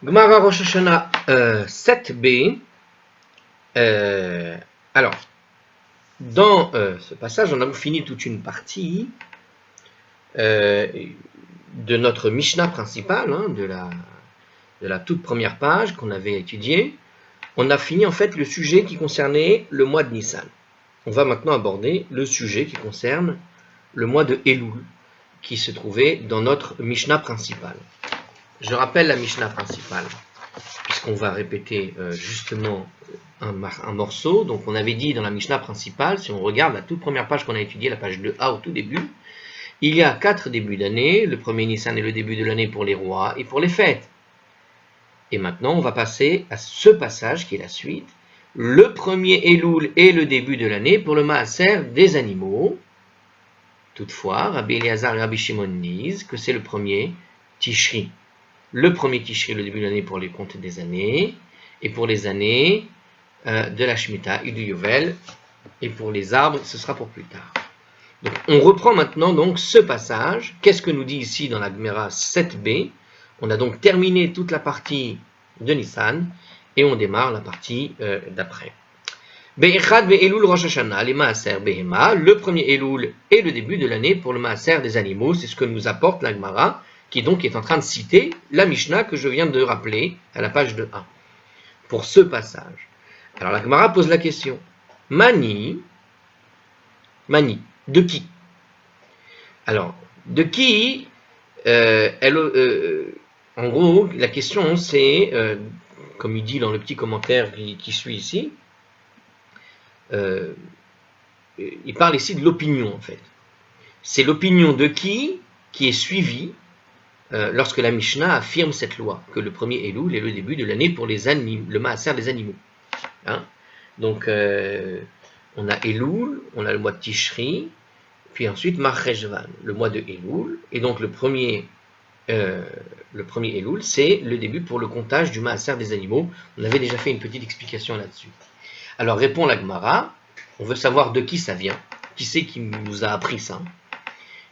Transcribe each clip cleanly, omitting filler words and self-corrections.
Gemara Rosh Hashanah 7b. Alors, dans ce passage, on a fini toute une partie de notre Mishnah principale, de la toute première page qu'on avait étudiée. On a fini en fait le sujet qui concernait le mois de Nissan. On va maintenant aborder le sujet qui concerne le mois de Elul, qui se trouvait dans notre Mishnah principale. Je rappelle la Mishnah principale, puisqu'on va répéter justement un morceau. Donc on avait dit dans la Mishnah principale, si on regarde la toute première page qu'on a étudiée, la page 2a au tout début, il y a 4 débuts d'année. Le premier Nissan est le début de l'année pour les rois et pour les fêtes. Et maintenant on va passer à ce passage qui est la suite. Le premier Elul est le début de l'année pour le Maaser des animaux. Toutefois, Rabbi Eliezer et Rabbi Shimon disent que c'est le premier Tishri. Le premier Tishri, le début de l'année pour les comptes des années, et pour les années de la Shemitah et du Yovel, et pour les arbres, ce sera pour plus tard. Donc, on reprend maintenant donc ce passage. Qu'est-ce que nous dit ici dans la Gemara 7b? On a donc terminé toute la partie de Nissan, et on démarre la partie d'après. Be'echad be'elul Rosh Hashanah, les Maaser behema. Le premier Elul est le début de l'année pour le Maaser des animaux. C'est ce que nous apporte la Gemara, qui donc est en train de citer la Mishnah que je viens de rappeler à la page de 1. Pour ce passage. Alors la Gemara pose la question. Mani, de qui? Alors, de qui en gros, la question c'est, comme il dit dans le petit commentaire qui suit ici, il parle ici de l'opinion en fait. C'est l'opinion de qui est suivie lorsque la Mishnah affirme cette loi, que le premier Elul est le début de l'année pour les animaux, le Maaser des animaux. Hein? Donc, on a Elul, on a le mois de Tishri, puis ensuite Marcheshvan, le mois de Elul, et donc le premier Elul, c'est le début pour le comptage du Maaser des animaux. On avait déjà fait une petite explication là-dessus. Alors, répond la Gemara, on veut savoir de qui ça vient, qui c'est qui nous a appris ça.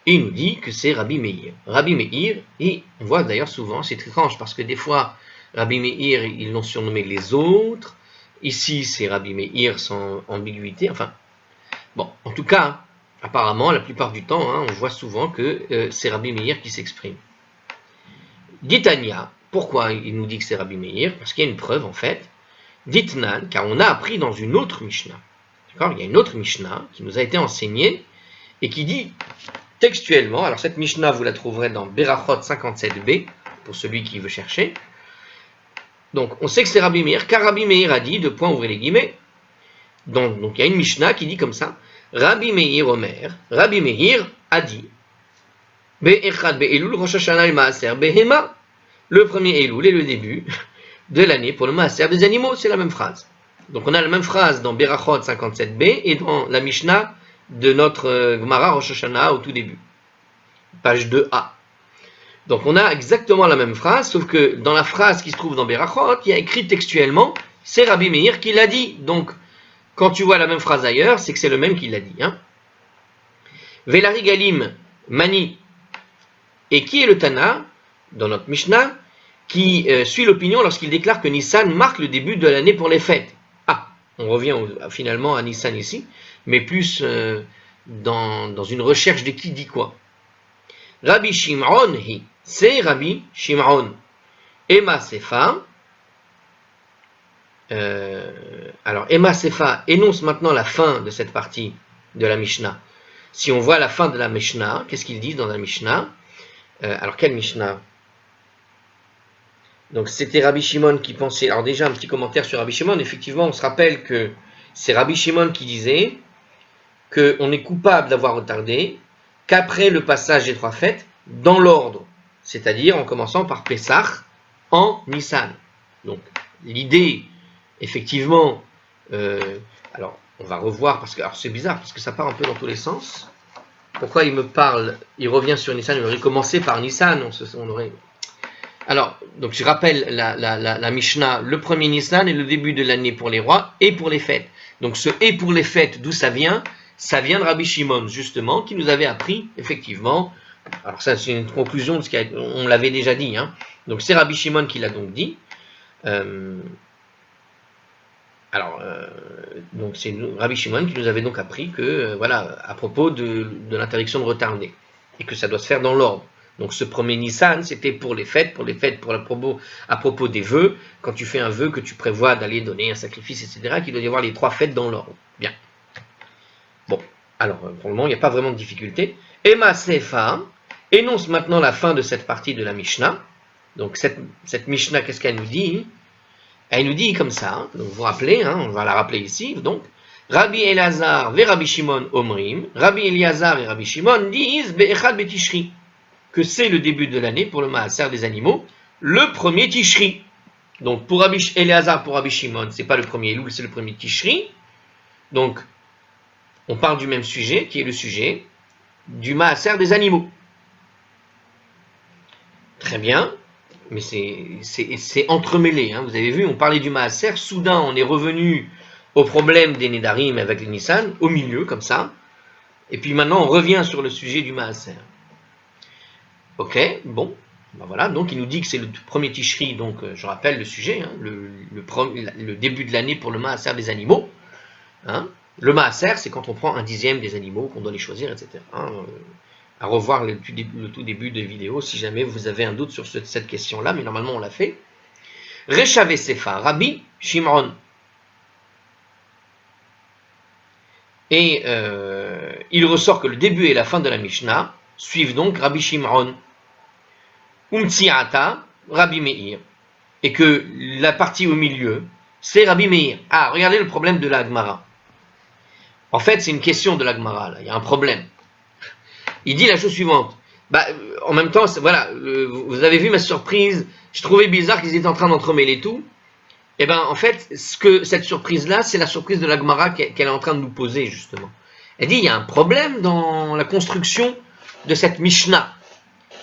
Et il nous dit que c'est Rabbi Meir. Rabbi Meir, et on voit d'ailleurs souvent, c'est étrange parce que des fois, Rabbi Meir, ils l'ont surnommé les autres. Ici, c'est Rabbi Meir sans ambiguïté. Enfin, bon, en tout cas, apparemment, la plupart du temps, on voit souvent que c'est Rabbi Meir qui s'exprime. Ditania, pourquoi il nous dit que c'est Rabbi Meir? Parce qu'il y a une preuve en fait. Ditnan, car on a appris dans une autre Mishnah. D'accord? Il y a une autre Mishnah qui nous a été enseignée et qui dit textuellement, alors cette Mishnah vous la trouverez dans Berachot 57b, pour celui qui veut chercher. Donc on sait que c'est Rabbi Meir, car Rabbi Meir a dit, deux points, ouvrez les guillemets. Donc il y a une Mishnah qui dit comme ça, Rabbi Meir Omer, Rabbi Meir a dit, Be'echad be'elul Rosh Hashanah el Maaser behema, le premier Elul est le début de l'année pour le Maaser des animaux, c'est la même phrase. Donc on a la même phrase dans Berachot 57b et dans la Mishnah de notre Gemara Rosh Hashanah au tout début, page 2a. Donc on a exactement la même phrase, sauf que dans la phrase qui se trouve dans Berachot, il y a écrit textuellement, c'est Rabbi Meir qui l'a dit. Donc quand tu vois la même phrase ailleurs, c'est que c'est le même qui l'a dit. Velari Galim Mani. Et qui est le Tana, dans notre Mishnah, qui suit l'opinion lorsqu'il déclare que Nissan marque le début de l'année pour les fêtes? On revient finalement à Nissan ici, mais plus dans une recherche de qui dit quoi. Rabbi Shimon, c'est Rabbi Shimon. Emma Sefa. Alors, Emma Sefa énonce maintenant la fin de cette partie de la Mishnah. Si on voit la fin de la Mishnah, qu'est-ce qu'ils disent dans la Mishnah? Alors, quelle Mishnah? Donc c'était Rabbi Shimon qui pensait, alors déjà un petit commentaire sur Rabbi Shimon, effectivement on se rappelle que c'est Rabbi Shimon qui disait qu'on est coupable d'avoir retardé qu'après le passage des 3 fêtes, dans l'ordre, c'est-à-dire en commençant par Pessah en Nissan. Donc l'idée, effectivement, alors on va revoir, parce que alors c'est bizarre, parce que ça part un peu dans tous les sens. Pourquoi il me parle, il revient sur Nissan, il aurait commencé par Nissan, on aurait... Alors, donc je rappelle la Mishnah, le premier Nissan est le début de l'année pour les rois et pour les fêtes. Donc ce et pour les fêtes, d'où ça vient? Ça vient de Rabbi Shimon, justement, qui nous avait appris, effectivement, Alors ça, c'est une conclusion de ce qu'on l'avait déjà dit. Hein. Donc c'est Rabbi Shimon qui l'a donc dit. Donc c'est Rabbi Shimon qui nous avait donc appris que, voilà, à propos de l'interdiction de retarder, et que ça doit se faire dans l'ordre. Donc ce premier Nissan, c'était pour les fêtes, à propos des vœux, quand tu fais un vœu que tu prévois d'aller donner un sacrifice, etc., qu'il doit y avoir les 3 fêtes dans l'ordre. Bien. Bon, alors pour le moment, il n'y a pas vraiment de difficulté. Emma Sefa énonce maintenant la fin de cette partie de la Mishnah. Donc cette Mishnah, qu'est-ce qu'elle nous dit? Elle nous dit comme ça, donc vous vous rappelez, hein, on va la rappeler ici, donc, Rabbi Elazar et Rabbi Shimon Omrim, Rabbi Elazar et Rabbi Shimon disent Be'echad Betishri, que c'est le début de l'année pour le Maaser des animaux, le premier Tishri. Donc pour Rabbi Elazar, pour Rabbi Shimon, c'est pas le premier Elul, c'est le premier Tishri. Donc on parle du même sujet, qui est le sujet du Maaser des animaux. Très bien. Mais c'est entremêlé, hein. Vous avez vu, on parlait du Maaser, soudain on est revenu au problème des Nedarim avec les Nissan, au milieu, comme ça, et puis maintenant on revient sur le sujet du Maaser. Ok, bon, ben voilà, donc il nous dit que c'est le premier Tishri, donc je rappelle le sujet, hein, le début de l'année pour le Maaser des animaux. Hein. Le Maaser, c'est quand on prend 1/10 des animaux, qu'on doit les choisir, etc. Hein. À revoir le tout début de vidéo si jamais vous avez un doute sur cette question-là, mais normalement on l'a fait. Rechavé Sefa, Rabbi Shimon. Et il ressort que le début et la fin de la Mishnah suivent donc Rabbi Shimon. Umtsiata, Rabbi Meir. Et que la partie au milieu, c'est Rabbi Meir. Ah, regardez le problème de la Gemara. En fait, c'est une question de la Gemara, là. Il y a un problème. Il dit la chose suivante. En même temps, voilà, vous avez vu ma surprise. Je trouvais bizarre qu'ils étaient en train d'entremêler tout. Et bien, en fait, cette surprise-là, c'est la surprise de la Gemara qu'elle est en train de nous poser, justement. Elle dit, il y a un problème dans la construction de cette Mishnah.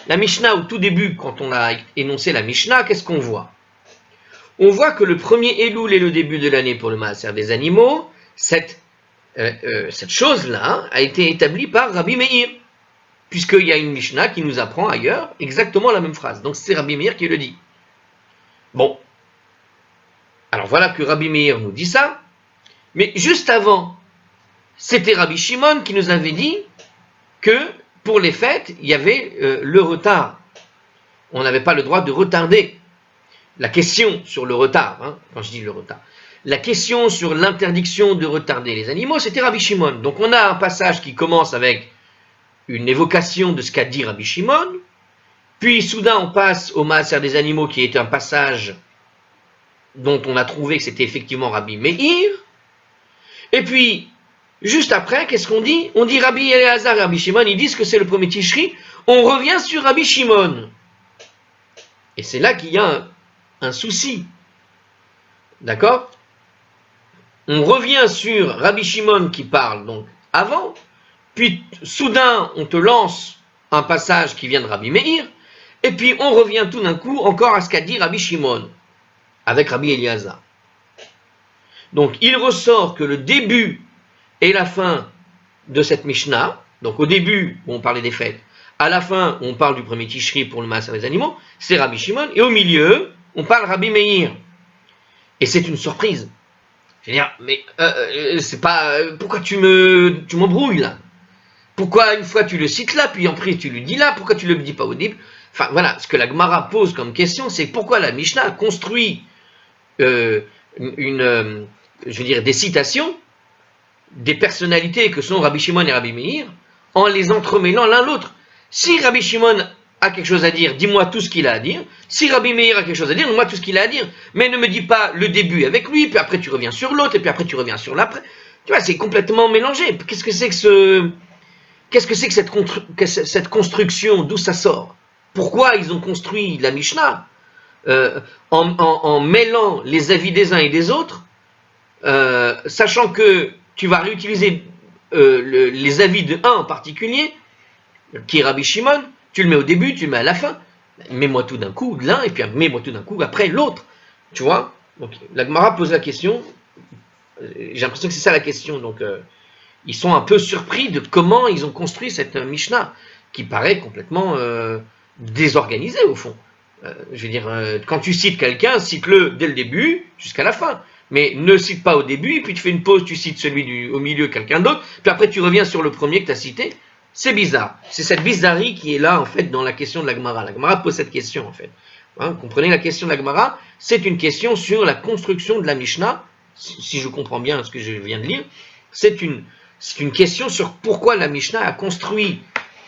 La Mishnah, au tout début, quand on a énoncé la Mishnah, qu'est-ce qu'on voit? On voit que le premier Elul est le début de l'année pour le Maaser des animaux. Cette chose-là a été établie par Rabbi Meir. Puisqu'il y a une Mishnah qui nous apprend ailleurs exactement la même phrase. Donc c'est Rabbi Meir qui le dit. Bon. Alors voilà que Rabbi Meir nous dit ça. Mais juste avant, c'était Rabbi Shimon qui nous avait dit que pour les fêtes, il y avait le retard. On n'avait pas le droit de retarder. La question sur le retard, hein, quand je dis le retard, la question sur l'interdiction de retarder les animaux, c'était Rabbi Shimon. Donc on a un passage qui commence avec une évocation de ce qu'a dit Rabbi Shimon, puis soudain on passe au Maaser des animaux qui est un passage dont on a trouvé que c'était effectivement Rabbi Meir, et puis juste après, qu'est-ce qu'on dit? On dit Rabbi Elazar et Rabbi Shimon, ils disent que c'est le premier Tishri, on revient sur Rabbi Shimon. Et c'est là qu'il y a un souci. D'accord? On revient sur Rabbi Shimon qui parle donc avant, puis soudain on te lance un passage qui vient de Rabbi Meir, et puis on revient tout d'un coup encore à ce qu'a dit Rabbi Shimon, avec Rabbi Eliezer. Donc il ressort que le début et la fin de cette Mishnah, donc au début on parlait des fêtes, à la fin on parle du premier Tishri pour le Maaser des animaux, c'est Rabbi Shimon, et au milieu on parle Rabbi Meir. Et c'est une surprise. Je veux dire, mais c'est pas... pourquoi tu m'embrouilles là? Pourquoi une fois tu le cites là, puis après tu le dis là, pourquoi tu le dis pas au début? Enfin voilà, ce que la Gemara pose comme question, c'est pourquoi la Mishnah a construit je veux dire, des citations des personnalités que sont Rabbi Shimon et Rabbi Meir, en les entremêlant l'un l'autre. Si Rabbi Shimon a quelque chose à dire, dis-moi tout ce qu'il a à dire. Si Rabbi Meir a quelque chose à dire, dis-moi tout ce qu'il a à dire. Mais ne me dis pas le début avec lui, puis après tu reviens sur l'autre, et puis après tu reviens sur l'après. Tu vois, c'est complètement mélangé. Qu'est-ce que c'est que cette construction? D'où ça sort? Pourquoi ils ont construit la Mishnah en mêlant les avis des uns et des autres, sachant que tu vas réutiliser les avis de un en particulier, qui est Rabbi Shimon, tu le mets au début, tu le mets à la fin, mets-moi tout d'un coup l'un, et puis mets-moi tout d'un coup après l'autre. Tu vois? Donc la Gemara pose la question, j'ai l'impression que c'est ça la question, donc ils sont un peu surpris de comment ils ont construit cette Mishnah. qui paraît complètement désorganisé au fond. Je veux dire, quand tu cites quelqu'un, cite-le dès le début jusqu'à la fin. Mais ne cite pas au début, puis tu fais une pause, tu cites celui au milieu, quelqu'un d'autre, puis après tu reviens sur le premier que tu as cité. C'est bizarre. C'est cette bizarrerie qui est là, en fait, dans la question de la Gemara. La Gemara pose cette question, en fait. Hein, vous comprenez la question de la Gemara? C'est une question sur la construction de la Mishnah, si je comprends bien ce que je viens de lire. C'est une question sur pourquoi la Mishnah a construit,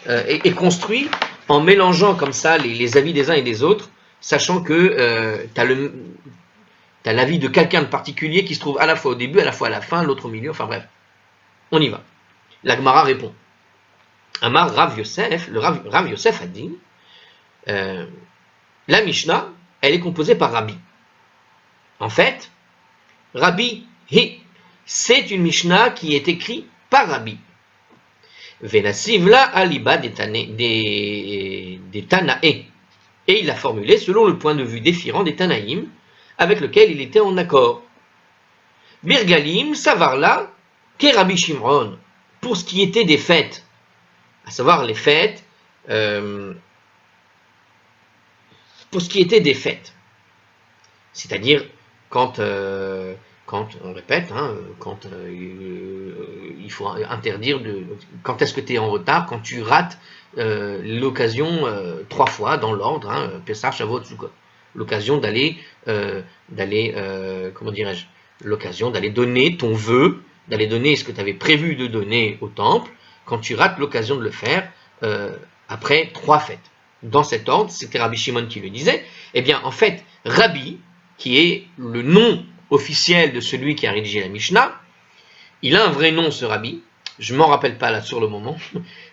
est construit en mélangeant comme ça les avis des uns et des autres, sachant que t'as l'avis de quelqu'un de particulier qui se trouve à la fois au début, à la fois à la fin, l'autre au milieu, enfin bref. On y va. La Gemara répond. Amar Rav Yosef, le Rav Yosef a dit, la Mishnah, elle est composée par Rabbi. En fait, Rabbi, c'est une Mishnah qui est écrite par Rabbi. Venasivla aliba des Tanae. Et il l'a formulé selon le point de vue défirant des Tanaïm, avec lequel il était en accord. Birgalim, Savarla, qu'est Rabbi Shimron, pour ce qui était des fêtes, à savoir les fêtes, pour ce qui était des fêtes, c'est-à-dire quand on répète, hein, quand il faut interdire quand est-ce que tu es en retard, quand tu rates l'occasion 3 fois dans l'ordre, hein, Pessah, Shavuot, Sukkot, l'occasion d'aller comment dirais-je, l'occasion d'aller donner ton vœu, d'aller donner ce que tu avais prévu de donner au temple, quand tu rates l'occasion de le faire après 3 fêtes. Dans cet ordre, c'était Rabbi Shimon qui le disait. Eh bien, en fait, Rabbi, qui est le nom officiel de celui qui a rédigé la Mishnah, il a un vrai nom, ce Rabbi. Je ne m'en rappelle pas là sur le moment.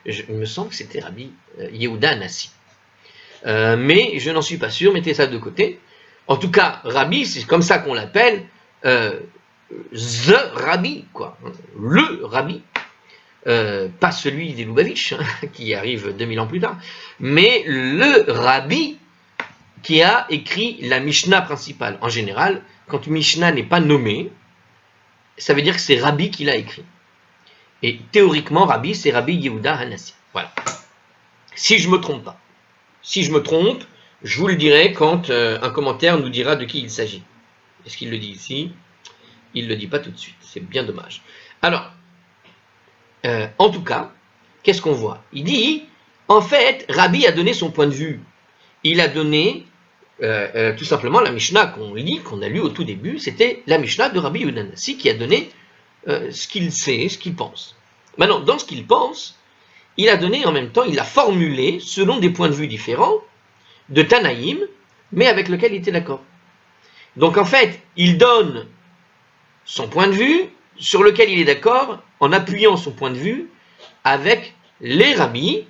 Il me semble que c'était Rabbi Yehuda Anassi. Mais je n'en suis pas sûr, mettez ça de côté. En tout cas, Rabbi, c'est comme ça qu'on l'appelle, the Rabbi, quoi. Le Rabbi. Pas celui des Lubavitch, hein, qui arrive 2000 ans plus tard, mais le Rabbi qui a écrit la Mishnah principale. En général, quand une Mishnah n'est pas nommée, ça veut dire que c'est Rabbi qui l'a écrit. Et théoriquement, Rabbi, c'est Rabbi Yehuda Hanassi. Voilà. Si je ne me trompe pas. Si je me trompe, je vous le dirai quand un commentaire nous dira de qui il s'agit. Est-ce qu'il le dit ici? Il ne le dit pas tout de suite. C'est bien dommage. Alors, en tout cas, qu'est-ce qu'on voit? Il dit, en fait, Rabbi a donné son point de vue. Il a donné, tout simplement, la Mishnah qu'on a lu au tout début, c'était la Mishnah de Rabbi Yehuda Hanassi qui a donné ce qu'il sait, ce qu'il pense. Maintenant, dans ce qu'il pense, il a donné en même temps, il a formulé, selon des points de vue différents, de Tanaïm, mais avec lequel il était d'accord. Donc en fait, il donne son point de vue, sur lequel il est d'accord, en appuyant son point de vue avec les rabbis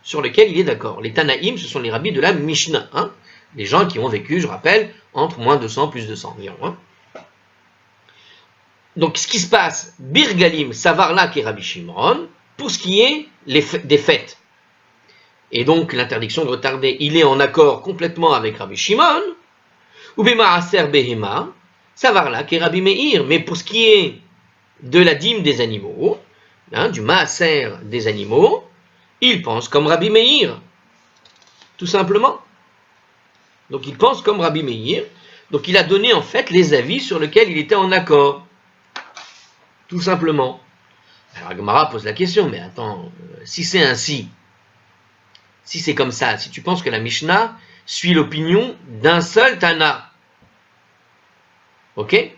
sur lesquels il est d'accord. Les Tanaïm, ce sont les rabbis de la Mishnah, hein, les gens qui ont vécu, je rappelle, entre moins 200 plus 200 environ. Hein. Donc ce qui se passe, Birgalim, Savarla qui est Rabbi Shimron, pour ce qui est des fêtes. Et donc l'interdiction de retarder, il est en accord complètement avec Rabbi Shimon, ou Bemaaser Behema, Savarla qui est Rabbi Meir, mais pour ce qui est de la dîme des animaux, hein, du maaser des animaux, il pense comme Rabbi Meir, tout simplement. Donc il pense comme Rabbi Meir, donc il a donné en fait les avis sur lesquels il était en accord, tout simplement. Alors Gemara pose la question, mais attends, si c'est ainsi, si c'est comme ça, si tu penses que la Mishnah suit l'opinion d'un seul Tana, ok?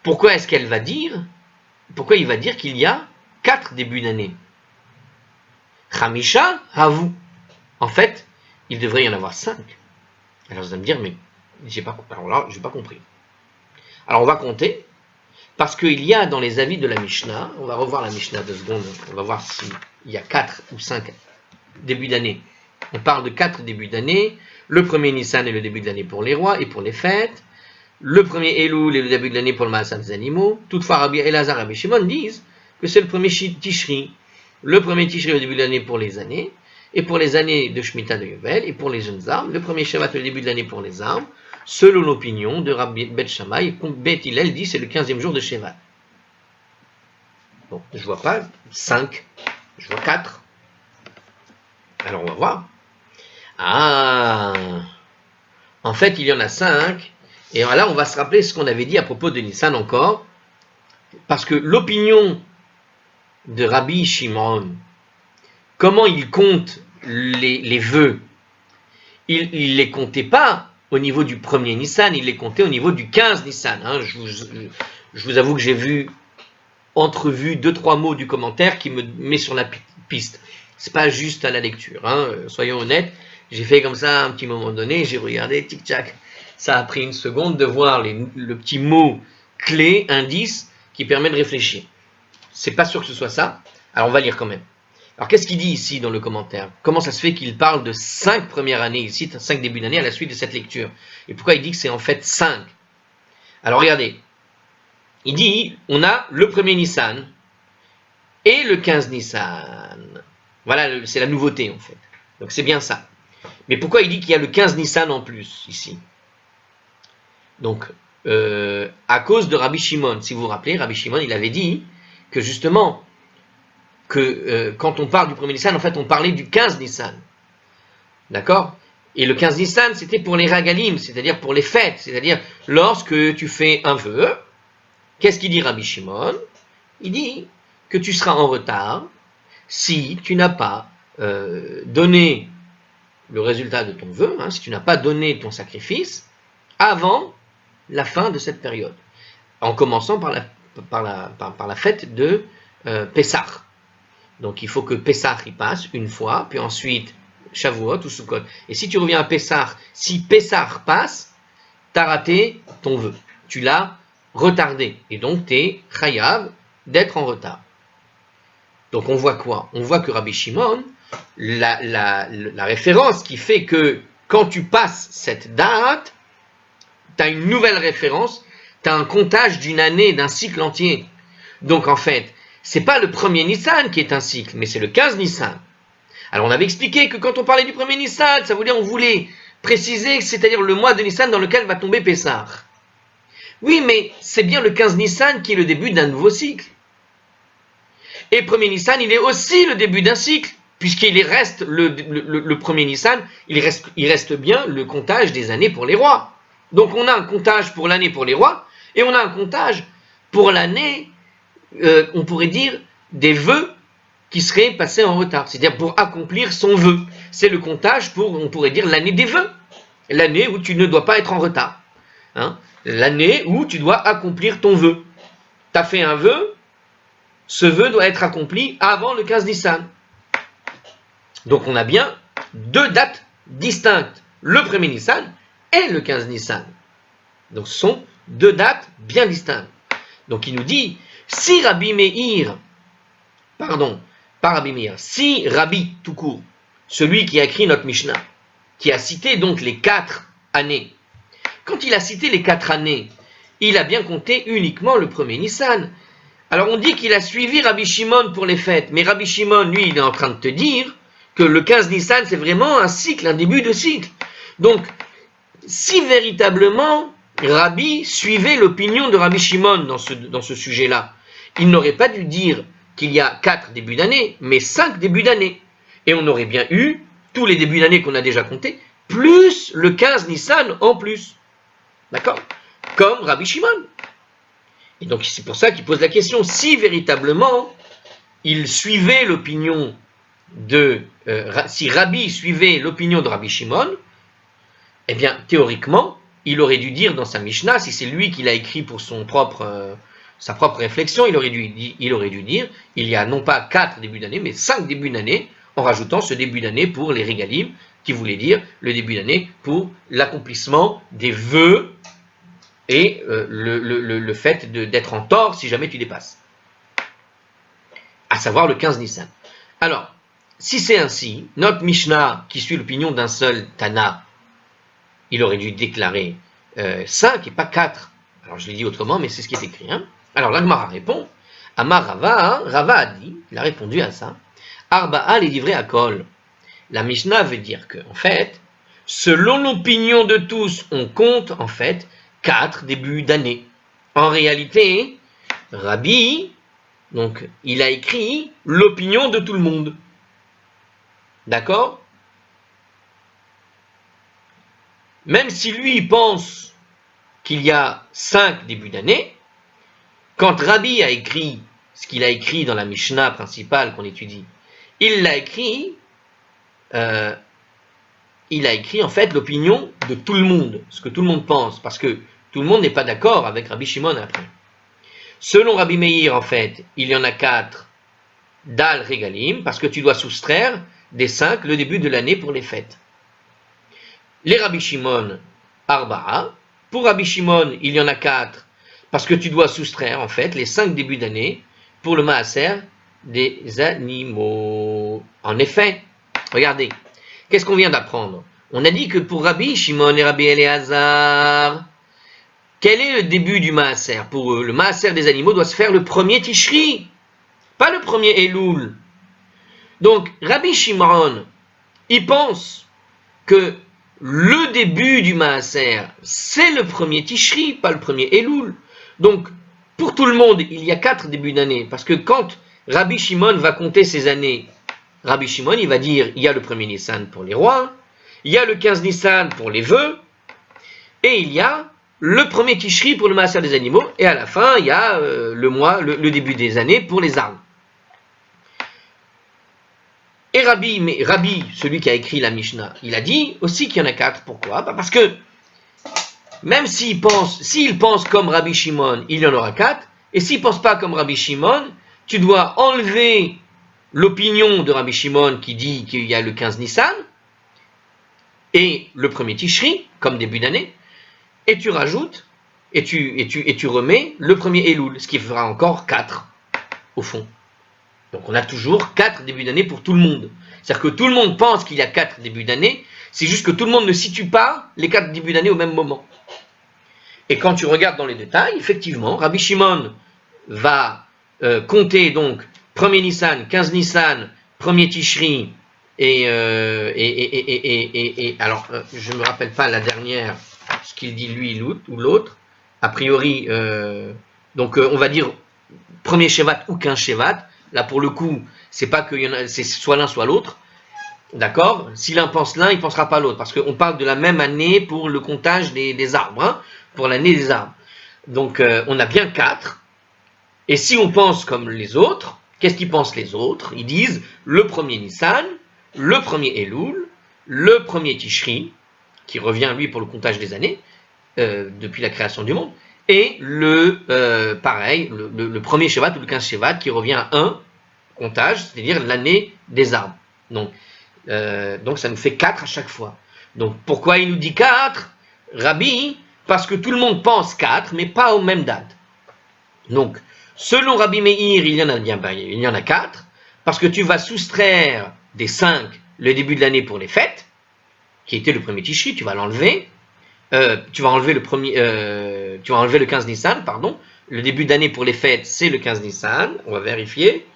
Pourquoi est-ce qu'elle va dire, pourquoi il va dire qu'il y a 4 débuts d'année? Chamisha, Havu. En fait, il devrait y en avoir 5. Alors vous allez me dire, mais alors là, j'ai pas compris. Alors on va compter, parce qu'il y a dans les avis de la Mishnah, on va revoir la Mishnah 2 secondes, on va voir s'il y a 4 ou 5 débuts d'année. On parle de 4 débuts d'année. Le premier Nissan est le début de l'année pour les rois et pour les fêtes. Le premier Elul est le début de l'année pour le Maaser des animaux. Toutefois, Rabbi Elazar et Rabbi Shimon disent que c'est le premier Tishri. Le premier Tishri est le début de l'année pour les années, et pour les années de Shemitah de Yovel, et pour les jeunes arbres. Le premier Shabbat est le début de l'année pour les arbres, selon l'opinion de Rabbi Bet Shammai. Bet Hillel dit c'est le 15e jour de Shevat. Bon, je vois pas 5, je vois 4. Alors on va voir. Ah, en fait il y en a 5. Et là on va se rappeler ce qu'on avait dit à propos de Nissan encore. Parce que l'opinion de Rabbi Shimon, comment il compte les vœux, il ne les comptait pas au niveau du premier Nissan, il les comptait au niveau du 15 Nissan. Hein. Je vous avoue que j'ai entrevu 2-3 mots du commentaire qui me met sur la piste. C'est pas juste à la lecture, hein. Soyons honnêtes. J'ai fait comme ça à un petit moment donné, j'ai regardé, tic-tac. Ça a pris une seconde de voir le petit mot clé, indice, qui permet de réfléchir. C'est pas sûr que ce soit ça. Alors on va lire quand même. Alors qu'est-ce qu'il dit ici dans le commentaire? Comment ça se fait qu'il parle de 5 premières années ici, 5 débuts d'année à la suite de cette lecture? Et pourquoi il dit que c'est en fait 5? Alors regardez. Il dit, on a le premier Nissan et le 15 Nissan. Voilà, c'est la nouveauté en fait. Donc c'est bien ça. Mais pourquoi il dit qu'il y a le 15 Nissan en plus ici? Donc, à cause de Rabbi Shimon. Si vous vous rappelez, Rabbi Shimon, il avait dit que justement, que quand on parle du premier Nissan, en fait, on parlait du 15 Nissan. D'accord? Et le 15 Nissan, c'était pour les ragalim, c'est-à-dire pour les fêtes. C'est-à-dire, lorsque tu fais un vœu, qu'est-ce qu'il dit Rabbi Shimon? Il dit que tu seras en retard si tu n'as pas donné le résultat de ton vœu, hein, si tu n'as pas donné ton sacrifice avant la fin de cette période, en commençant par la fête de Pessah. Donc il faut que Pessah y passe une fois, puis ensuite Shavuot ou Sukkot. Et si tu reviens à Pessah, si Pessah passe, tu as raté ton vœu. Tu l'as retardé. Et donc tu es chayav d'être en retard. Donc on voit quoi? On voit que Rabbi Shimon, la référence qui fait que quand tu passes cette date, tu as une nouvelle référence, tu as un comptage d'une année, d'un cycle entier. Donc en fait, c'est pas le premier Nissan qui est un cycle, mais c'est le 15 Nissan. Alors on avait expliqué que quand on parlait du premier Nissan, ça voulait dire on voulait préciser, c'est-à-dire le mois de Nissan dans lequel va tomber Pessah. Oui, mais c'est bien le 15 Nissan qui est le début d'un nouveau cycle. Et le premier Nissan, il est aussi le début d'un cycle, puisqu'il reste le premier Nissan, il reste bien le comptage des années pour les rois. Donc on a un comptage pour l'année pour les rois, et on a un comptage pour l'année, on pourrait dire, des vœux qui seraient passés en retard, c'est-à-dire pour accomplir son vœu. C'est le comptage pour, on pourrait dire, l'année des vœux, l'année où tu ne dois pas être en retard, hein, l'année où tu dois accomplir ton vœu. Tu as fait un vœu, ce vœu doit être accompli avant le 15 Nissan. Donc on a bien deux dates distinctes, le premier Nissan et le 15 Nissan. Donc ce sont deux dates bien distinctes. Donc il nous dit, si Rabbi Meir, si Rabbi tout court, celui qui a écrit notre Mishnah, qui a cité donc les 4 années, quand il a cité les 4 années, il a bien compté uniquement le premier Nissan. Alors on dit qu'il a suivi Rabbi Shimon pour les fêtes, mais Rabbi Shimon, lui, il est en train de te dire que le 15 Nissan, c'est vraiment un cycle, un début de cycle. Donc, si véritablement Rabbi suivait l'opinion de Rabbi Shimon dans ce sujet-là, il n'aurait pas dû dire qu'il y a 4 débuts d'année, mais 5 débuts d'année. Et on aurait bien eu tous les débuts d'année qu'on a déjà comptés, plus le 15 Nissan en plus. D'accord? Comme Rabbi Shimon. Et donc c'est pour ça qu'il pose la question, si véritablement il suivait l'opinion si Rabbi suivait l'opinion de Rabbi Shimon, eh bien théoriquement, il aurait dû dire dans sa Mishnah, si c'est lui qui l'a écrit pour sa propre réflexion, il aurait dû dire, il y a non pas 4 débuts d'année, mais 5 débuts d'année, en rajoutant ce début d'année pour les régalim, qui voulait dire le début d'année pour l'accomplissement des vœux et le fait d'être en tort si jamais tu dépasses. À savoir le 15 Nissan. Alors, si c'est ainsi, notre Mishnah, qui suit l'opinion d'un seul Tana, il aurait dû déclarer 5 et pas 4. Alors je l'ai dit autrement, mais c'est ce qui est écrit. Hein. Alors l'Agmara répond, Amar Rava, hein, Rava a dit, il a répondu à ça, Arba'a les livrés à Kol. La Mishnah veut dire que, en fait, selon l'opinion de tous, on compte, en fait, 4 débuts d'année. En réalité, Rabbi, donc, il a écrit l'opinion de tout le monde. D'accord? Même si lui pense qu'il y a 5 débuts d'année, quand Rabbi a écrit ce qu'il a écrit dans la Mishnah principale qu'on étudie, il l'a écrit, en fait l'opinion de tout le monde, ce que tout le monde pense, parce que tout le monde n'est pas d'accord avec Rabbi Shimon après. Selon Rabbi Meir, en fait, il y en a 4 Dal Regalim, parce que tu dois soustraire des 5 le début de l'année pour les fêtes. Les Rabbi Shimon, Arba'a. Pour Rabbi Shimon, il y en a 4, parce que tu dois soustraire, en fait, les 5 débuts d'année pour le Maaser des animaux. En effet, regardez, qu'est-ce qu'on vient d'apprendre? On a dit que pour Rabbi Shimon et Rabbi Eliezer, quel est le début du Maaser? Pour eux, le Maaser des animaux doit se faire le premier Tishri, pas le premier Elul. Donc, Rabbi Shimon, il pense que le début du Maaser, c'est le premier Tishri, pas le premier Elul. Donc, pour tout le monde, il y a 4 débuts d'année, parce que quand Rabbi Shimon va compter ses années, Rabbi Shimon, il va dire, il y a le premier Nissan pour les rois, il y a le 15 Nissan pour les vœux, et il y a le premier Tishri pour le Maaser des animaux, et à la fin, il y a le début des années pour les arbres. Et Rabbi, celui qui a écrit la Mishnah, il a dit aussi qu'il y en a 4. Pourquoi? Parce que même s'il pense comme Rabbi Shimon, il y en aura 4. Et s'il ne pense pas comme Rabbi Shimon, tu dois enlever l'opinion de Rabbi Shimon qui dit qu'il y a le 15 Nissan et le premier Tishri, comme début d'année, et tu rajoutes et tu remets le premier Elul, ce qui fera encore 4 au fond. Donc on a toujours 4 débuts d'année pour tout le monde. C'est-à-dire que tout le monde pense qu'il y a 4 débuts d'année, c'est juste que tout le monde ne situe pas les 4 débuts d'année au même moment. Et quand tu regardes dans les détails, effectivement, Rabbi Shimon va compter donc 1er Nissan, 15 Nissan, 1er Tishri, alors je ne me rappelle pas la dernière, ce qu'il dit lui ou l'autre, a priori, donc on va dire 1er Shevat ou 15 Shevat. Là, pour le coup, c'est pas que c'est soit l'un soit l'autre. D'accord? Si l'un pense l'un, il ne pensera pas l'autre. Parce qu'on parle de la même année pour le comptage des arbres. Hein, pour l'année des arbres. Donc, on a bien 4. Et si on pense comme les autres, qu'est-ce qu'ils pensent les autres? Ils disent le premier Nissan, le premier Elul, le premier Tishri, qui revient, lui, pour le comptage des années, depuis la création du monde, et pareil, le premier Shevat ou le 15 Shevat qui revient à 1 comptage, c'est-à-dire l'année des arbres. Donc ça nous fait 4 à chaque fois. Donc pourquoi il nous dit 4? Rabbi, parce que tout le monde pense 4, mais pas aux mêmes dates. Donc, selon Rabbi Meir, il y en a 4, parce que tu vas soustraire des 5 le début de l'année pour les fêtes, qui était le premier Tishri, tu vas l'enlever. Tu vas enlever le 15 Nissan, pardon. Le début d'année pour les fêtes, c'est le 15 Nissan. On va vérifier.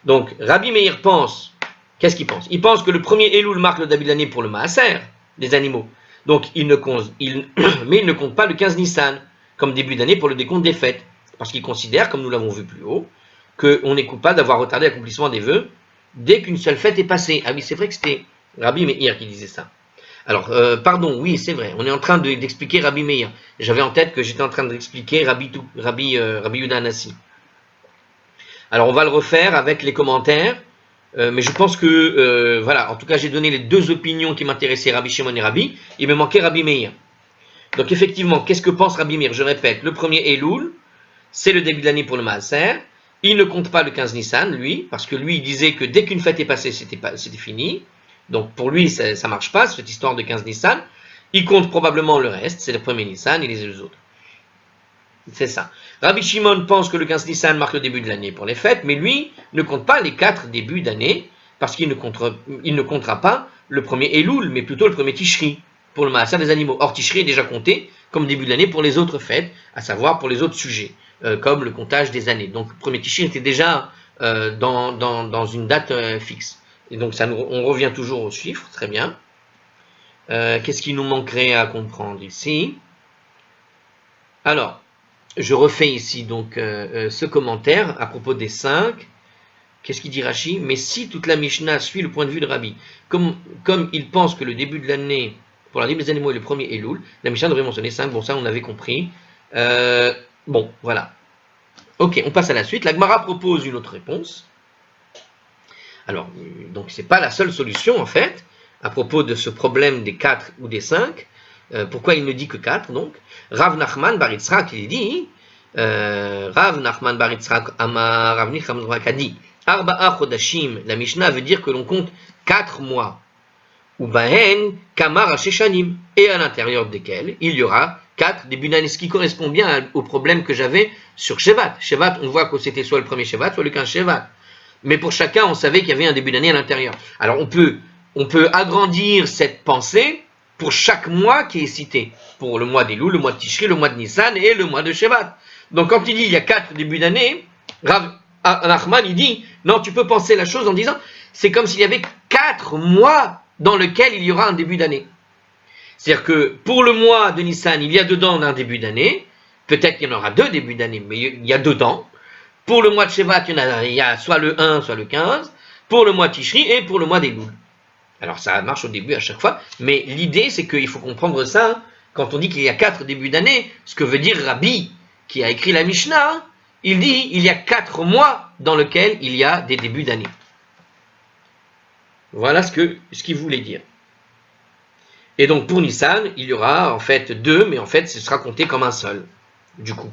Donc, Rabbi Meir pense, qu'est-ce qu'il pense? Il pense que le premier Elul marque le début de l'année pour le Maaser des animaux. Donc, mais il ne compte pas le 15 Nissan comme début d'année pour le décompte des fêtes. Parce qu'il considère, comme nous l'avons vu plus haut, qu'on est coupable d'avoir retardé l'accomplissement des vœux dès qu'une seule fête est passée. Ah oui, c'est vrai que c'était Rabbi Meir qui disait ça. Alors, pardon, oui, c'est vrai, on est en train d'expliquer Rabbi Meir. J'avais en tête que j'étais en train d'expliquer Rabbi Yehuda Hanassi. Alors, on va le refaire avec les commentaires, mais je pense que, voilà, en tout cas, j'ai donné les 2 opinions qui m'intéressaient, Rabbi Shimon et Rabbi. Il me manquait Rabbi Meir. Donc, effectivement, qu'est-ce que pense Rabbi Meir? Je répète, le premier Elul, c'est le début de l'année pour le Maaser. Il ne compte pas le 15 Nissan, lui, parce que lui, il disait que dès qu'une fête est passée, c'était fini. Donc pour lui, ça ne marche pas, cette histoire de 15 Nissan. Il compte probablement le reste, c'est le premier Nissan et les autres. C'est ça. Rabbi Shimon pense que le 15 Nissan marque le début de l'année pour les fêtes, mais lui ne compte pas les 4 débuts d'année, parce qu'il ne comptera pas le premier Elul, mais plutôt le premier Tishri, pour le Maaser des animaux. Or, Tishri est déjà compté comme début de l'année pour les autres fêtes, à savoir pour les autres sujets, comme le comptage des années. Donc, le premier Tishri était déjà dans une date fixe. Et donc, on revient toujours aux chiffres, très bien. Qu'est-ce qui nous manquerait à comprendre ici? Alors, je refais ici donc ce commentaire à propos des 5. Qu'est-ce qu'il dit Rashi? Mais si toute la Mishnah suit le point de vue de Rabbi, comme il pense que le début de l'année, pour la début des animaux est le premier Elul, la Mishnah devrait mentionner 5, bon ça on avait compris. Bon, voilà. Ok, on passe à la suite. La Gemara propose une autre réponse. Alors, donc c'est pas la seule solution en fait, à propos de ce problème des 4 ou des 5. Pourquoi il ne dit que 4 donc? Rav Nachman bar Yitzhak, il dit, Rav Nachman bar Yitzhak Amar Rav Nachman bar Yitzhak a dit, Arba'a Chodashim, la Mishnah veut dire que l'on compte 4 mois. Ou Bahen Kamar Sheshanim, et à l'intérieur desquels il y aura 4 débuts d'année, ce qui correspond bien au problème que j'avais sur Shevat. Shevat, on voit que c'était soit le premier Shevat, soit le 15 Shevat. Mais pour chacun, on savait qu'il y avait un début d'année à l'intérieur. Alors on peut agrandir cette pensée pour chaque mois qui est cité. Pour le mois d'Elul, le mois de Tishri, le mois de Nissan et le mois de Shevat. Donc quand il dit il y a 4 débuts d'année, Rav Nachman il dit, non, tu peux penser la chose en disant, c'est comme s'il y avait 4 mois dans lesquels il y aura un début d'année. C'est-à-dire que pour le mois de Nissan, il y a dedans un début d'année. Peut-être qu'il y en aura 2 débuts d'année, mais il y a dedans. Pour le mois de Shevat, il y a soit le 1, soit le 15. Pour le mois de Tishri et pour le mois d'Elul. Alors ça marche au début à chaque fois, mais l'idée c'est qu'il faut comprendre ça quand on dit qu'il y a 4 débuts d'année. Ce que veut dire Rabbi, qui a écrit la Mishnah, il dit il y a 4 mois dans lesquels il y a des débuts d'année. Voilà ce qu'il voulait dire. Et donc pour Nissan, il y aura en fait 2, mais en fait ce sera compté comme un seul, du coup.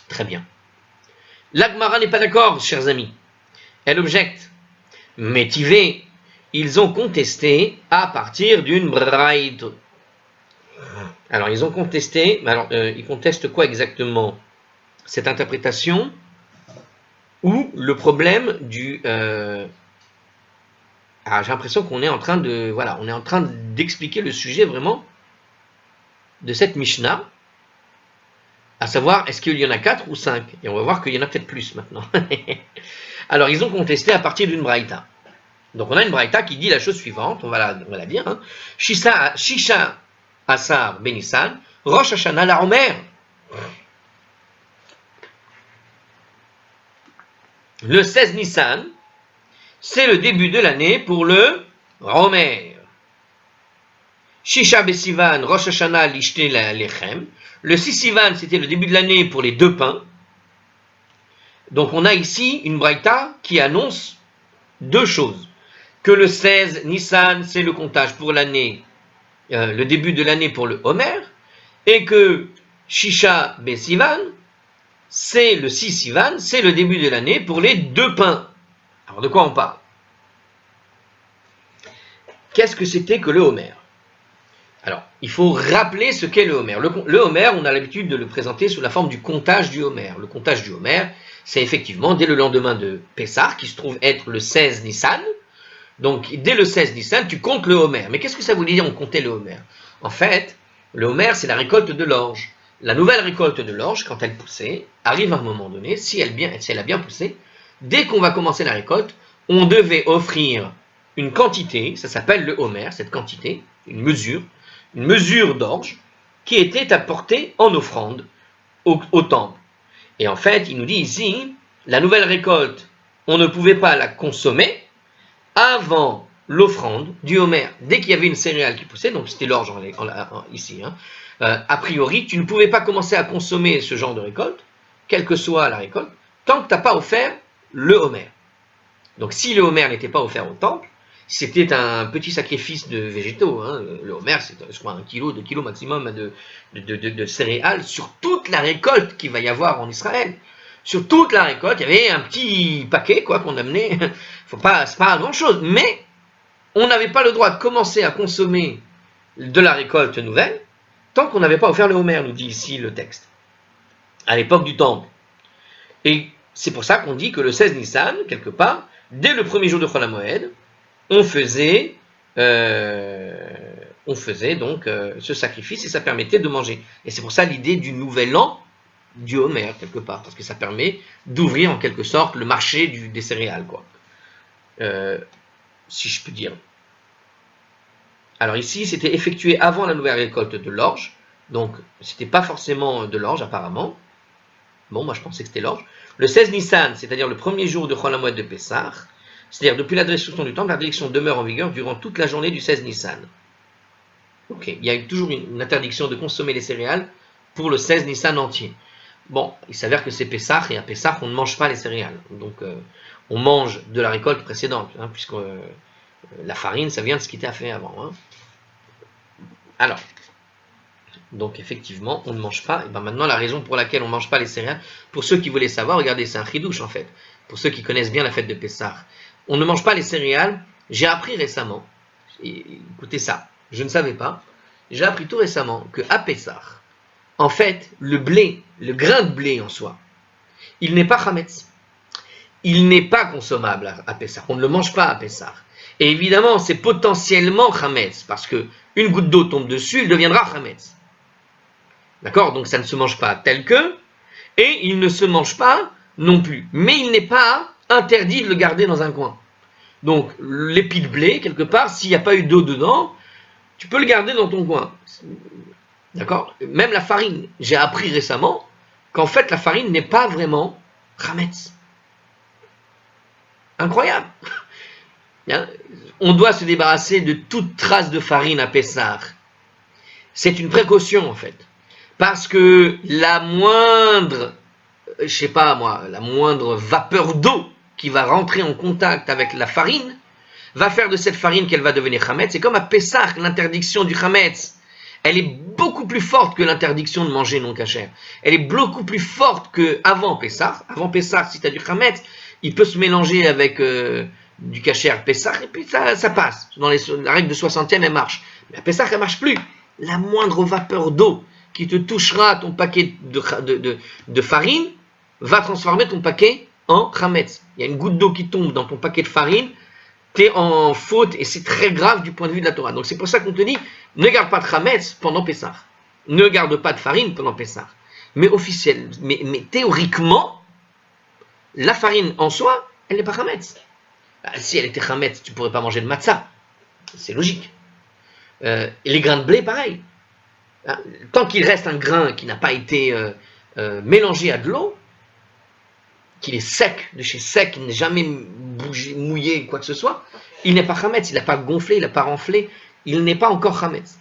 Très bien. La Gemara n'est pas d'accord, chers amis. Elle objecte. Mais Tivé, ils ont contesté à partir d'une braïta. Alors ils ont contesté, ils contestent quoi exactement? Cette interprétation ou le problème du... Alors j'ai l'impression qu'on est en train de... Voilà, on est en train d'expliquer le sujet vraiment de cette Mishnah, à savoir, est-ce qu'il y en a 4 ou 5? Et on va voir qu'il y en a peut-être plus maintenant. Alors, ils ont contesté à partir d'une braïta. Donc, on a une braïta qui dit la chose suivante, on va la dire. Hein. Shisha Asar Benissan, Rosh Hashanah la Omer. Le 16 Nissan, c'est le début de l'année pour le Romer. Shisha Besivan, Rosh Hashanah Lishte Lechem. Le 6 Sivan, c'était le début de l'année pour les 2 pains. Donc on a ici une braïta qui annonce 2 choses. Que le 16 Nissan, c'est le comptage pour l'année, le début de l'année pour le Homer. Et que Shisha Besivan, c'est le 6 Sivan, c'est le début de l'année pour les 2 pains. Alors de quoi on parle? Qu'est-ce que c'était que le Homer? Alors, il faut rappeler ce qu'est le Homer. Le Homer, on a l'habitude de le présenter sous la forme du comptage du Homer. Le comptage du Homer, c'est effectivement dès le lendemain de Pessah, qui se trouve être le 16 Nissan. Donc, dès le 16 Nissan, tu comptes le Homer. Mais qu'est-ce que ça voulait dire, on comptait le Homer? En fait, le Homer, c'est la récolte de l'orge. La nouvelle récolte de l'orge, quand elle poussait, arrive à un moment donné, si elle a bien poussé, dès qu'on va commencer la récolte, on devait offrir une quantité, ça s'appelle le Homer, cette quantité, une mesure d'orge qui était apportée en offrande au temple. Et en fait, il nous dit ici, la nouvelle récolte, on ne pouvait pas la consommer avant l'offrande du Homer. Dès qu'il y avait une céréale qui poussait, donc c'était l'orge ici, hein, a priori, tu ne pouvais pas commencer à consommer ce genre de récolte, quelle que soit la récolte, tant que tu n'as pas offert le Homer. Donc si le Homer n'était pas offert au temple, c'était un petit sacrifice de végétaux. Hein. Le Homer, c'est je crois 1 kilo, 2 kilos maximum de céréales sur toute la récolte qu'il va y avoir en Israël. Sur toute la récolte, il y avait un petit paquet qu'on amenait. C'est pas grand chose, mais on n'avait pas le droit de commencer à consommer de la récolte nouvelle tant qu'on n'avait pas offert le Homer, nous dit ici le texte, à l'époque du temple. Et c'est pour ça qu'on dit que le 16 Nissan, quelque part, dès le premier jour de Chol HaMoed, on faisait donc ce sacrifice et ça permettait de manger. Et c'est pour ça l'idée du nouvel an du Homer, quelque part, parce que ça permet d'ouvrir en quelque sorte le marché des céréales, quoi. Si je peux dire. Alors ici, c'était effectué avant la nouvelle récolte de l'orge, donc c'était pas forcément de l'orge apparemment. Bon, moi je pensais que c'était l'orge. Le 16 Nissan, c'est-à-dire le premier jour de Chol HaMoed de Pessah, c'est-à-dire depuis la destruction du temple, l'interdiction demeure en vigueur durant toute la journée du 16 Nissan. Ok, il y a toujours une interdiction de consommer les céréales pour le 16 Nissan entier. Bon, il s'avère que c'est Pessah, et à Pessah, on ne mange pas les céréales. Donc, on mange de la récolte précédente, hein, puisque la farine, ça vient de ce qui était fait avant. Hein. Alors, donc effectivement, on ne mange pas. Et ben maintenant, la raison pour laquelle on ne mange pas les céréales, pour ceux qui voulaient savoir, regardez, c'est un chidouche en fait. Pour ceux qui connaissent bien la fête de Pessah, on ne mange pas les céréales. J'ai appris récemment, écoutez ça, je ne savais pas, j'ai appris tout récemment qu'à Pessah, en fait, le blé, le grain de blé en soi, il n'est pas chametz. Il n'est pas consommable à Pessah. On ne le mange pas à Pessah. Et évidemment, c'est potentiellement chametz, parce que une goutte d'eau tombe dessus, il deviendra chametz. D'accord? Donc ça ne se mange pas tel que, et il ne se mange pas non plus. Mais il n'est pas interdit de le garder dans un coin. Donc l'épi de blé, quelque part, s'il n'y a pas eu d'eau dedans, tu peux le garder dans ton coin. D'accord? Même la farine. J'ai appris récemment qu'en fait la farine n'est pas vraiment chametz. Incroyable. On doit se débarrasser de toute trace de farine à Pessah. C'est une précaution en fait. Parce que la moindre, je sais pas moi, la moindre vapeur d'eau qui va rentrer en contact avec la farine va faire de cette farine qu'elle va devenir chametz. C'est comme à Pessah, l'interdiction du chametz. Elle est beaucoup plus forte que l'interdiction de manger non cachère. Elle est beaucoup plus forte qu'avant Pessah. Avant Pessah, si tu as du chametz, il peut se mélanger avec du cachère Pessah et puis ça passe. Dans la règle de 60e, elle marche. Mais à Pessah, elle ne marche plus. La moindre vapeur d'eau qui te touchera ton paquet de farine va transformer ton paquet en chametz. Il y a une goutte d'eau qui tombe dans ton paquet de farine, tu es en faute et c'est très grave du point de vue de la Torah. Donc c'est pour ça qu'on te dit, ne garde pas de chametz pendant Pessah. Ne garde pas de farine pendant Pessah. Mais mais théoriquement, la farine en soi, elle n'est pas chametz. Si elle était chametz, tu ne pourrais pas manger de matzah. C'est logique. Et les grains de blé, pareil. Tant qu'il reste un grain qui n'a pas été mélangé à de l'eau, qu'il est sec, de chez sec, il n'est jamais bougé, mouillé, quoi que ce soit, il n'est pas chametz, il n'a pas gonflé, il n'a pas renflé, il n'est pas encore chametz.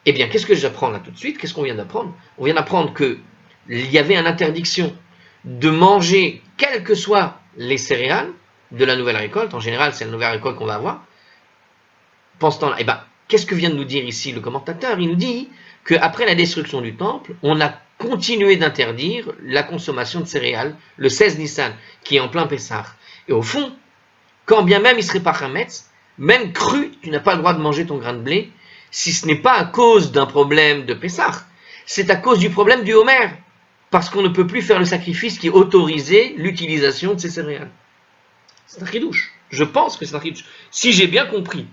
Eh bien, qu'est-ce que j'apprends là tout de suite? Qu'est-ce qu'on vient d'apprendre? On vient d'apprendre qu'il y avait une interdiction de manger, quelles que soient les céréales de la nouvelle récolte. En général, c'est la nouvelle récolte qu'on va avoir. Pendant ce temps-là, eh bien, qu'est-ce que vient de nous dire ici le commentateur? Il nous dit qu'après la destruction du temple, on a continué d'interdire la consommation de céréales le 16 Nissan, qui est en plein Pessah. Et au fond, quand bien même il serait pas chametz, même cru, tu n'as pas le droit de manger ton grain de blé, si ce n'est pas à cause d'un problème de Pessah, c'est à cause du problème du Homer, parce qu'on ne peut plus faire le sacrifice qui autorisait l'utilisation de ces céréales. C'est un chidouche. Je pense que c'est un chidouche. Si j'ai bien compris.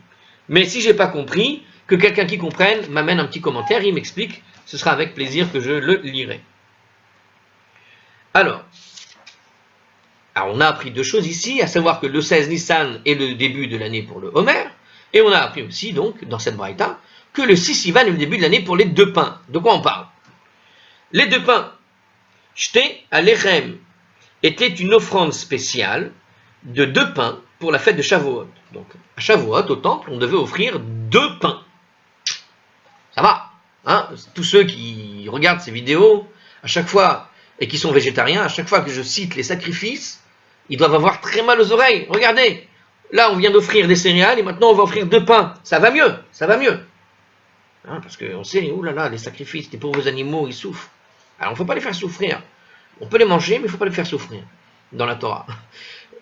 Mais si j'ai pas compris, que quelqu'un qui comprenne m'amène un petit commentaire, il m'explique, ce sera avec plaisir que je le lirai. Alors, on a appris deux choses ici, à savoir que le 16 Nissan est le début de l'année pour le Homer, et on a appris aussi, donc, dans cette braïta, que le 6 Sivan est le début de l'année pour les deux pains. De quoi on parle? Les deux pains, Shté Alechem, était une offrande spéciale de deux pains pour la fête de Shavuot. Donc, à Shavuot, au temple, on devait offrir deux pains. Ça va, hein? Tous ceux qui regardent ces vidéos, à chaque fois, et qui sont végétariens, à chaque fois que je cite les sacrifices, ils doivent avoir très mal aux oreilles. Regardez, là on vient d'offrir des céréales et maintenant on va offrir deux pains. Ça va mieux, ça va mieux. Hein, parce qu'on sait, oulala, les sacrifices, les pauvres animaux, ils souffrent. Alors il ne faut pas les faire souffrir. On peut les manger, mais il ne faut pas les faire souffrir dans la Torah.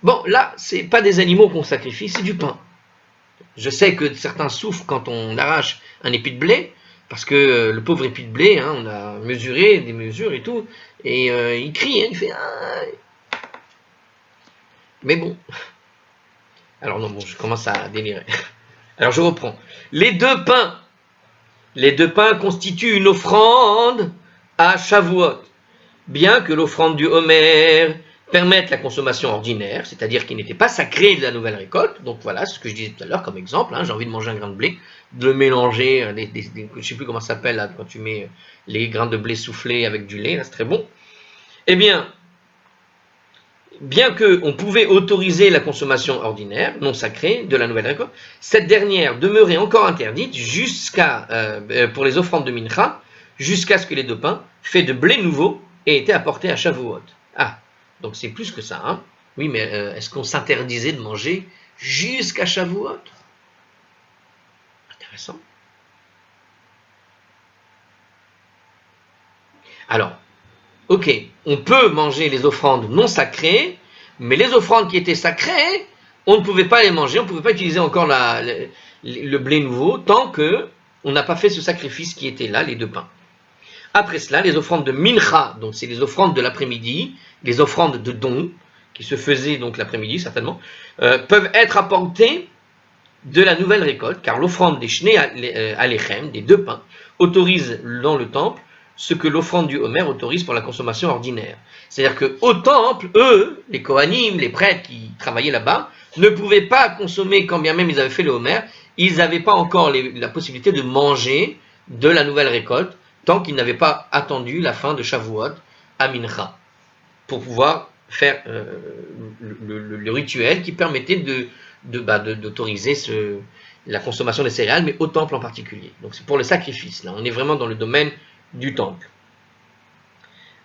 Bon, là, ce n'est pas des animaux qu'on sacrifie, c'est du pain. Je sais que certains souffrent quand on arrache un épi de blé, parce que le pauvre épi de blé, hein, on a mesuré des mesures et tout, et il crie, hein, il fait... Ah. Mais bon. Alors non, bon, je commence à délirer. Alors je reprends. Les deux pains constituent une offrande à Shavuot. Bien que l'offrande du Homer permette la consommation ordinaire, c'est-à-dire qu'il n'était pas sacré de la nouvelle récolte, donc voilà, c'est ce que je disais tout à l'heure comme exemple, hein, j'ai envie de manger un grain de blé, de le mélanger, je ne sais plus comment ça s'appelle, là, quand tu mets les grains de blé soufflés avec du lait, là, c'est très bon, Eh bien qu'on pouvait autoriser la consommation ordinaire, non sacrée, de la nouvelle récolte, cette dernière demeurait encore interdite pour les offrandes de mincha, jusqu'à ce que les 2 pains, faits de blé nouveau, aient été apportés à Shavuot. Ah, donc c'est plus que ça, hein. Oui, mais est-ce qu'on s'interdisait de manger jusqu'à Shavuot? Intéressant. Alors, ok, on peut manger les offrandes non sacrées, mais les offrandes qui étaient sacrées, on ne pouvait pas les manger, on ne pouvait pas utiliser encore le blé nouveau tant qu'on n'a pas fait ce sacrifice qui était là, les 2 pains. Après cela, les offrandes de mincha, donc c'est les offrandes de l'après-midi, les offrandes de don, qui se faisaient donc l'après-midi certainement, peuvent être apportées de la nouvelle récolte, car l'offrande des shnei alechem, des 2 pains, autorise dans le temple ce que l'offrande du Homer autorise pour la consommation ordinaire. C'est-à-dire qu'au temple, eux, les Kohanim, les prêtres qui travaillaient là-bas, ne pouvaient pas consommer, quand bien même ils avaient fait le Homer, ils n'avaient pas encore la possibilité de manger de la nouvelle récolte, tant qu'ils n'avaient pas attendu la fin de Shavuot à Mincha, pour pouvoir faire le rituel qui permettait d'autoriser la consommation des céréales, mais au temple en particulier. Donc c'est pour le sacrifice, là, on est vraiment dans le domaine du temple.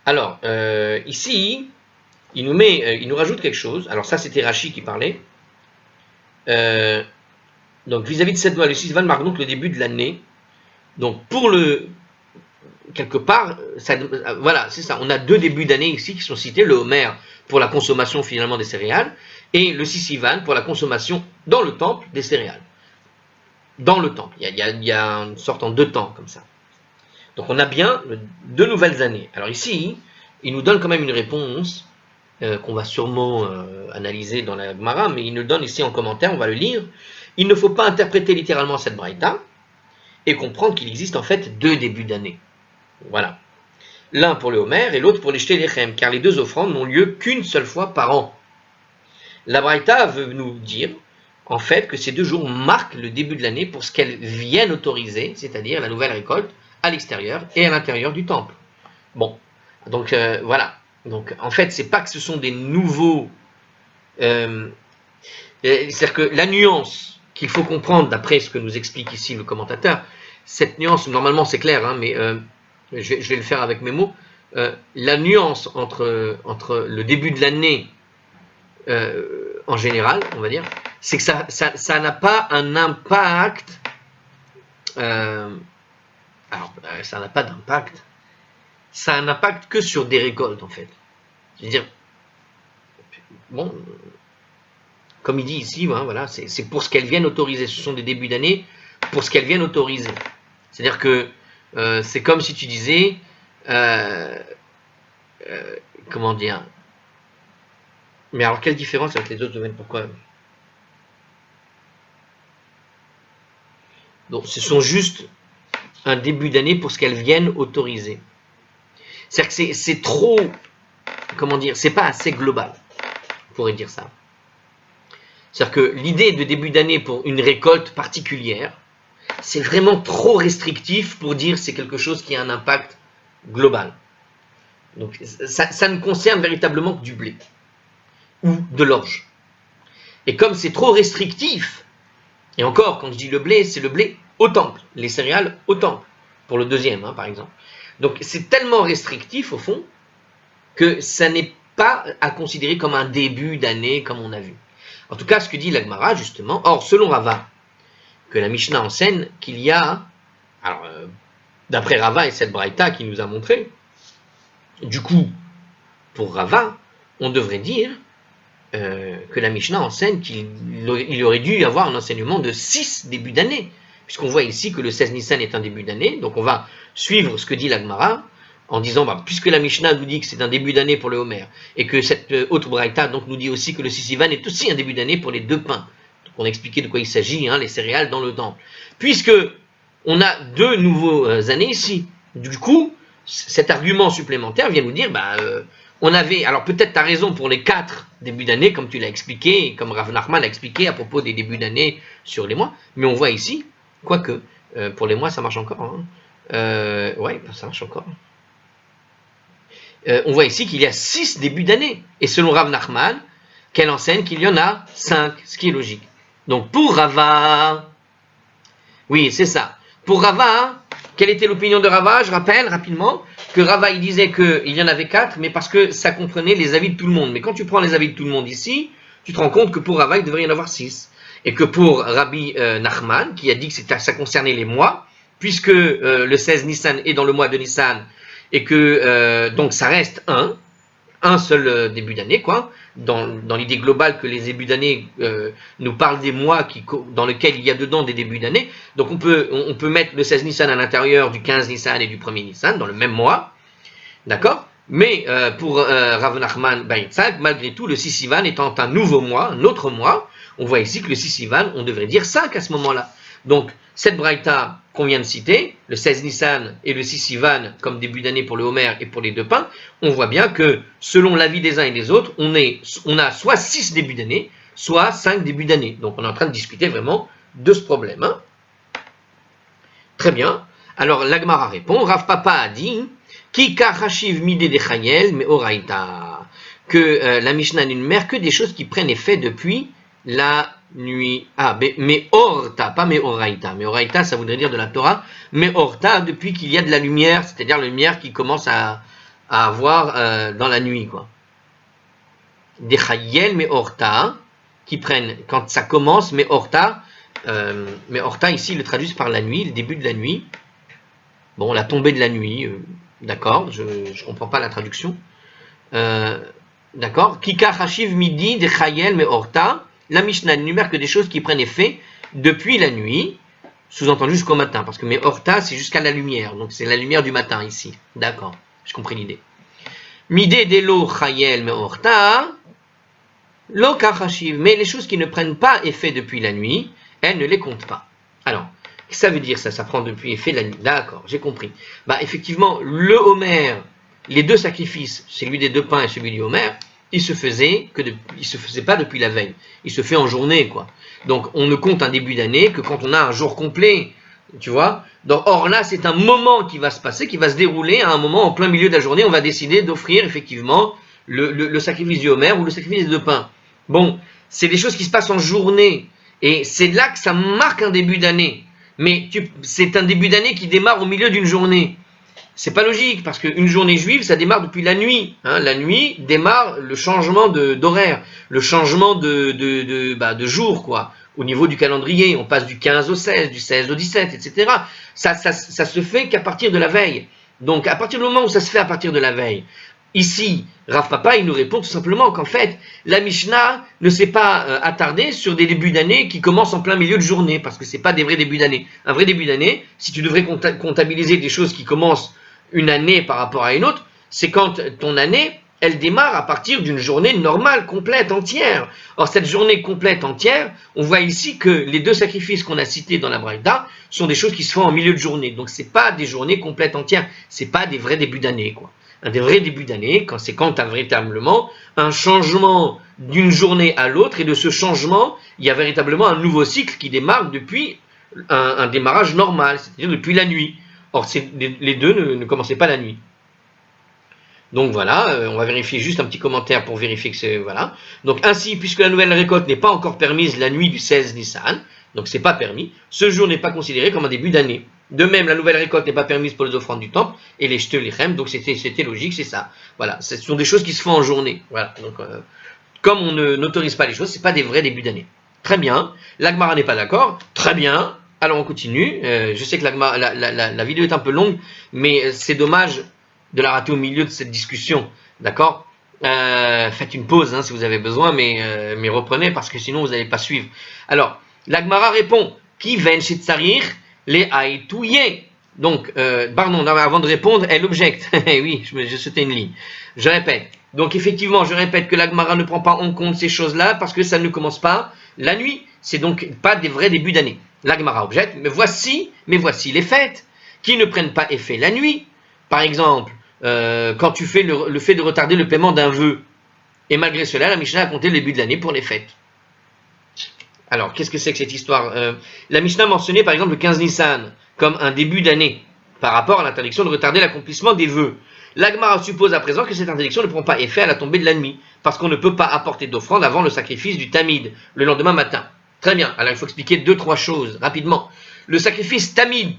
Alors, ici, il nous rajoute quelque chose. Alors ça, c'était Rashi qui parlait. Donc vis-à-vis de cette loi, le Sivan marque donc le début de l'année. Donc quelque part, voilà, c'est ça. On a 2 débuts d'année ici qui sont cités, le Homer pour la consommation finalement des céréales et le Sivan pour la consommation dans le temple des céréales. Dans le temple, il y a une sorte en 2 temps comme ça. Donc on a bien 2 nouvelles années. Alors ici, il nous donne quand même une réponse qu'on va sûrement analyser dans la Gemara, mais il nous donne ici en commentaire, on va le lire. Il ne faut pas interpréter littéralement cette braïta et comprendre qu'il existe en fait 2 débuts d'année. Voilà. L'un pour le Homer et l'autre pour les Shtei Lechem, car les 2 offrandes n'ont lieu qu'une seule fois par an. La braïta veut nous dire en fait que ces 2 jours marquent le début de l'année pour ce qu'elles viennent autoriser, c'est-à-dire la nouvelle récolte, à l'extérieur et à l'intérieur du temple. Bon, donc voilà. Donc en fait, c'est pas que ce sont des nouveaux. C'est-à-dire que la nuance qu'il faut comprendre, d'après ce que nous explique ici le commentateur, cette nuance, normalement c'est clair, hein, mais je vais le faire avec mes mots. La nuance entre le début de l'année en général, on va dire, c'est que ça n'a pas un impact. Ça n'a pas d'impact. Ça a un impact que sur des récoltes, en fait. C'est-à-dire, bon, comme il dit ici, hein, voilà, c'est pour ce qu'elles viennent autoriser. Ce sont des débuts d'année pour ce qu'elles viennent autoriser. C'est-à-dire que c'est comme si tu disais, comment dire, mais alors quelle différence avec les autres domaines? Pourquoi? Donc, ce sont juste un début d'année pour ce qu'elles viennent autoriser. C'est-à-dire que c'est trop, comment dire, c'est pas assez global, on pourrait dire ça. C'est-à-dire que l'idée de début d'année pour une récolte particulière, c'est vraiment trop restrictif pour dire c'est quelque chose qui a un impact global. Donc ça ne concerne véritablement que du blé ou de l'orge. Et comme c'est trop restrictif, et encore, quand je dis le blé, c'est le blé au temple, les céréales au temple, pour le deuxième, hein, par exemple. Donc c'est tellement restrictif, au fond, que ça n'est pas à considérer comme un début d'année, comme on a vu. En tout cas, ce que dit la Gemara, justement, or, selon Rava, que la Mishnah enseigne qu'il y a, alors, d'après Rava et cette braïta qui nous a montré, du coup, pour Rava, on devrait dire que la Mishnah enseigne qu'il aurait dû y avoir un enseignement de 6 débuts d'année, puisqu'on voit ici que le 16 Nissan est un début d'année, donc on va suivre ce que dit la Gemara, en disant, puisque la Mishnah nous dit que c'est un début d'année pour le Homer, et que cette autre braïta donc nous dit aussi que le Sivan est aussi un début d'année pour les 2 pains. Donc on a expliqué de quoi il s'agit, hein, les céréales dans le temple. Puisque on a 2 nouveaux années ici, du coup, cet argument supplémentaire vient nous dire, on avait, alors peut-être tu as raison pour les 4 débuts d'année, comme tu l'as expliqué, et comme Rav Nachman l'a expliqué à propos des débuts d'année sur les mois, mais on voit ici, quoique, pour les mois ça marche encore, hein. Ouais, ça marche encore. on voit ici qu'il y a 6 débuts d'année. Et selon Rav Nachman, qu'elle enseigne qu'il y en a 5, ce qui est logique. Donc pour Rava, oui, c'est ça. Pour Rava, quelle était l'opinion de Rava? Je rappelle rapidement que Rava il disait qu'il y en avait 4, mais parce que ça comprenait les avis de tout le monde. Mais quand tu prends les avis de tout le monde ici, tu te rends compte que pour Rava, il devrait y en avoir 6. Et que pour Rabbi Nachman, qui a dit que ça concernait les mois, puisque le 16 Nissan est dans le mois de Nissan, et que donc ça reste un seul début d'année, quoi, dans l'idée globale que les débuts d'année nous parlent des mois dans lesquels il y a dedans des débuts d'année. Donc on peut mettre le 16 Nissan à l'intérieur du 15 Nissan et du 1er Nissan, dans le même mois, d'accord? Mais pour Rav Nachman Bar Yitzhak, malgré tout, le 6 Sivan étant un nouveau mois, un autre mois, on voit ici que le 6 Sivan, on devrait dire 5 à ce moment-là. Donc, cette braïta qu'on vient de citer, le 16 Nissan et le 6 Sivan comme début d'année pour le Homer et pour les deux pains, on voit bien que selon l'avis des uns et des autres, on a soit 6 débuts d'année, soit 5 débuts d'année. Donc, on est en train de discuter vraiment de ce problème. Hein. Très bien. Alors, l'Agmara répond, Rav Papa a dit, Ki karashiv midé de chayel me oraita, que la Mishnah n'énumère que des choses qui prennent effet depuis la nuit. Ah, mais orta, pas mais oraita. Mais oraita, ça voudrait dire de la Torah. Mais orta, depuis qu'il y a de la lumière, c'est-à-dire la lumière qui commence à avoir dans la nuit, quoi. Des chayel, mais orta, qui prennent, quand ça commence, mais orta ici, ils le traduisent par la nuit, le début de la nuit. Bon, la tombée de la nuit, d'accord, je ne comprends pas la traduction. D'accord. Kika hashiv midi de chayel, mais orta. La Mishnah n'énumère que des choses qui prennent effet depuis la nuit, sous-entendu jusqu'au matin, parce que Meorta, c'est jusqu'à la lumière, donc c'est la lumière du matin ici. D'accord, j'ai compris l'idée. Midé de lo chayel Meorta, lo kachashiv, mais les choses qui ne prennent pas effet depuis la nuit, elles ne les comptent pas. Alors, qu'est-ce que ça veut dire ça prend depuis effet la nuit. D'accord, j'ai compris. Bah effectivement, le Homer, les deux sacrifices, celui des deux pains et celui du Homer, il se faisait pas depuis la veille. Il se fait en journée, quoi. Donc, on ne compte un début d'année que quand on a un jour complet, tu vois. Donc, or là, c'est un moment qui va se passer, qui va se dérouler à un moment en plein milieu de la journée. On va décider d'offrir effectivement le sacrifice du Homer ou le sacrifice des deux pains. Bon, c'est des choses qui se passent en journée, et c'est là que ça marque un début d'année. Mais c'est un début d'année qui démarre au milieu d'une journée. C'est pas logique, parce qu'une journée juive, ça démarre depuis la nuit. Hein. La nuit démarre le changement d'horaire, le changement de jour, quoi. Au niveau du calendrier, on passe du 15 au 16, du 16 au 17, etc. Ça se fait qu'à partir de la veille. Donc, à partir du moment où ça se fait à partir de la veille, ici, Rav Papa, il nous répond tout simplement qu'en fait, la Mishnah ne s'est pas attardée sur des débuts d'année qui commencent en plein milieu de journée, parce que c'est pas des vrais débuts d'année. Un vrai début d'année, si tu devrais comptabiliser des choses qui commencent une année par rapport à une autre, c'est quand ton année, elle démarre à partir d'une journée normale, complète, entière. Or, cette journée complète, entière, on voit ici que les deux sacrifices qu'on a cités dans la Braïda sont des choses qui se font en milieu de journée. Donc, c'est pas des journées complètes, entières. C'est pas des vrais débuts d'année, quoi. Un des vrais débuts d'année, quand tu as véritablement un changement d'une journée à l'autre, et de ce changement, il y a véritablement un nouveau cycle qui démarre depuis un démarrage normal, c'est-à-dire depuis la nuit. Or, les deux ne commençaient pas la nuit. Donc voilà, on va vérifier juste un petit commentaire pour vérifier que c'est... Voilà. Donc ainsi, puisque la nouvelle récolte n'est pas encore permise la nuit du 16 Nissan, donc c'est pas permis, ce jour n'est pas considéré comme un début d'année. De même, la nouvelle récolte n'est pas permise pour les offrandes du temple et les jeteux, les chem, donc c'était logique, c'est ça. Voilà, ce sont des choses qui se font en journée. Voilà, donc comme on n'autorise pas les choses, c'est pas des vrais débuts d'année. Très bien, l'Agmara n'est pas d'accord, très bien. Alors on continue, je sais que la vidéo est un peu longue, mais c'est dommage de la rater au milieu de cette discussion, d'accord. Faites une pause hein, si vous avez besoin, mais reprenez parce que sinon vous n'allez pas suivre. Alors, l'Agmara répond, Ki ven shitzarir le aïtouye. Donc, pardon, avant de répondre, elle objecte. Oui, je sautais une ligne. Je répète. Donc effectivement, je répète que l'Agmara ne prend pas en compte ces choses-là parce que ça ne commence pas la nuit. C'est donc pas des vrais débuts d'année. L'Agmara objecte, mais voici les fêtes qui ne prennent pas effet la nuit. Par exemple, quand tu fais le fait de retarder le paiement d'un vœu. Et malgré cela, la Mishnah a compté le début de l'année pour les fêtes. Alors, qu'est-ce que c'est que cette histoire La Mishnah mentionnait par exemple le 15 Nissan comme un début d'année. par rapport à l'interdiction de retarder l'accomplissement des vœux. La Gemara suppose à présent que cette interdiction ne prend pas effet à la tombée de la nuit, parce qu'on ne peut pas apporter d'offrande avant le sacrifice du tamid, le lendemain matin. Très bien, alors il faut expliquer 2-3 choses rapidement. Le sacrifice tamid,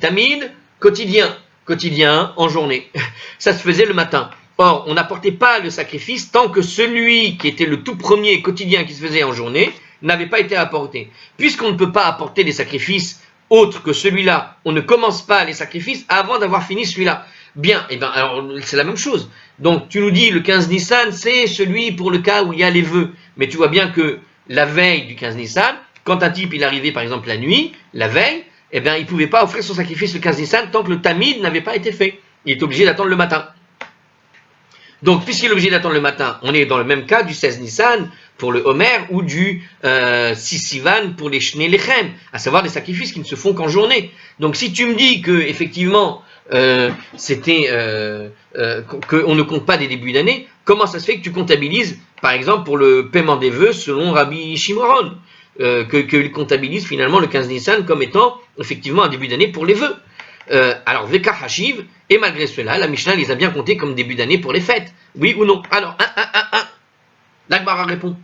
quotidien en journée, ça se faisait le matin. Or, on n'apportait pas le sacrifice tant que celui qui était le tout premier quotidien qui se faisait en journée n'avait pas été apporté. Puisqu'on ne peut pas apporter des sacrifices autres que celui-là, on ne commence pas les sacrifices avant d'avoir fini celui-là. Bien, et bien, alors c'est la même chose. Donc, tu nous dis le 15 Nissan, c'est celui pour le cas où il y a les vœux. Mais tu vois bien que la veille du 15 Nissan, quand un type il arrivait par exemple la nuit, la veille, eh bien, il ne pouvait pas offrir son sacrifice le 15 Nissan tant que le tamid n'avait pas été fait. Il est obligé d'attendre le matin. Donc, puisqu'il est obligé d'attendre le matin, on est dans le même cas du 16 Nissan pour le Homer ou du 6 Sivan pour les Shnei Lechem, à savoir des sacrifices qui ne se font qu'en journée. Donc, si tu me dis que effectivement qu'on ne compte pas des débuts d'année, comment ça se fait que tu comptabilises, par exemple, pour le paiement des vœux selon Rabbi Shimoron, qu'il comptabilise finalement le 15 Nissan comme étant effectivement un début d'année pour les vœux. Alors, Vekar Hashiv, et malgré cela, la Mishnah les a bien comptés comme début d'année pour les fêtes. Oui ou non? Alors, L'Agmara répond.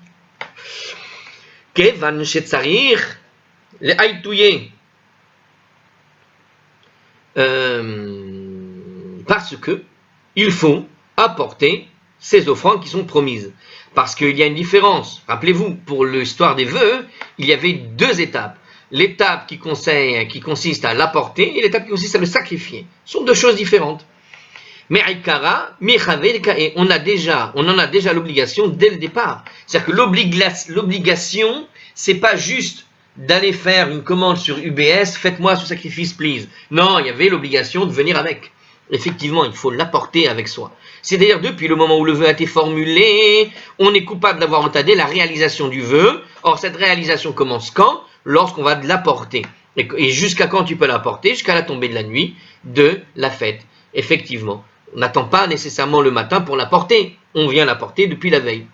Kevan Shetzarir, le Aïtouye. Parce que il faut apporter ces offrandes qui sont promises. Parce qu'il y a une différence. Rappelez-vous, pour l'histoire des vœux, il y avait 2 étapes. L'étape qui consiste à l'apporter et l'étape qui consiste à le sacrifier. Ce sont 2 choses différentes. Mais Aïkara, on en a déjà l'obligation dès le départ. C'est-à-dire que l'obligation, c'est pas juste d'aller faire une commande sur UBS, faites-moi ce sacrifice, please. Non, il y avait l'obligation de venir avec. Effectivement, il faut l'apporter avec soi. C'est-à-dire, depuis le moment où le vœu a été formulé, on est coupable d'avoir retardé la réalisation du vœu. Or, cette réalisation commence quand? Lorsqu'on va l'apporter. Et jusqu'à quand tu peux l'apporter? Jusqu'à la tombée de la nuit de la fête. Effectivement. On n'attend pas nécessairement le matin pour l'apporter. On vient l'apporter depuis la veille.